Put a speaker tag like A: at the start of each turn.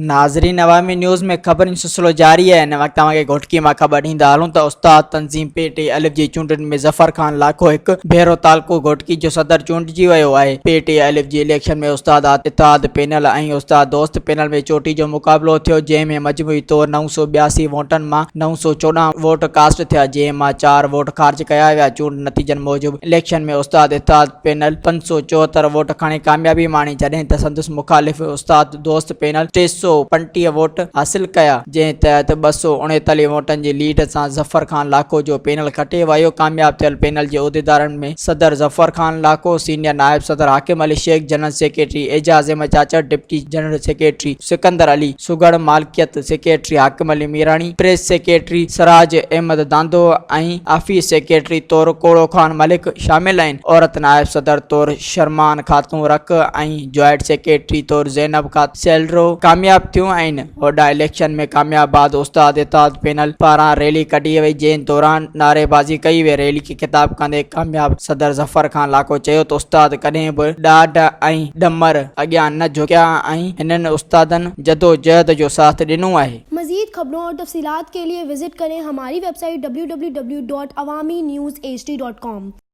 A: नाज़रीन, अवामी न्यूज़ में ख़बर सिलसिलो जारी है। हिन वक़्त तव्हांखे घुटकी मां ख़बर ॾींदा हलूं त उस्ताद तंज़ीम पेटे अलिफ जी चूंडनि में ज़फ़र खान लाखो हिकु भेरो तालको घुटकी जो सदर चूंडिजी वियो आहे। पेटे अलिफ जी इलेक्शन में उस्ताद इत्तेहाद पैनल ऐं उस्ताद दोस्त पैनल में चोटी जो मुक़ाबिलो थियो, जंहिं में मजमूई तौर 982 वोटनि मां 914 वोट कास्ट थिया, जंहिं मां 4 वोट ख़ारिज कया विया। चूंड नतीजनि मूजिबि इलेक्शन में उस्ताद इत्तेहाद पैनल 574 वोट खणी कामयाबी माणी, जॾहिं त संदसि मुख़ालिफ़ उस्ताद दोस्त पैनल 335 वोट हासिल कया, जंहिं तहत 239 वोटनि जी लीड सां ज़फ़र खान लाखो जो पैनल खटे वियो। कामयाब थियल पैनल जे उहिदेदारनि में सदर ज़फ़र खान लाखो, सीनियर नायब सदर Hakim Ali Shaikh, general secretary Ejaz Ahmed Chachar, deputy general secretary Sikandar Ali Sugarh, मालिकियत secretary Hakim Ali Mirani, press secretary Siraj Ahmed Dando ऐं आफिस सेक्रेटरी तौर कोड़ो खान मलिक शामिल आहिनि। औरत नायब सदर तौर शरमान खातून रक ऐं जॉइंट सेक्रेटरी तौर ज़ैनब खान सेलरो कामयाब थियूं आहिनि। वॾा इलेक्शन में कामयाब बाद उस्ताद इत्तेहाद पैनल पारां रैली कढी वई, जंहिं दौरान नारेबाज़ी कई वई। रैली खे ख़िताब कंदे कामयाब सदर ज़फ़र खान लाखो चयो त उस्ताद कॾहिं बि ॾाढ ऐं डमर अॻियां न झुकिया ऐं हिननि उस्तादनि जदोजहद जो साथ ॾिनो आहे।
B: मज़ीद खबरों और तफसीलात के लिए विजिट करें हमारी वेबसाइट www.awamiNewsHD.com।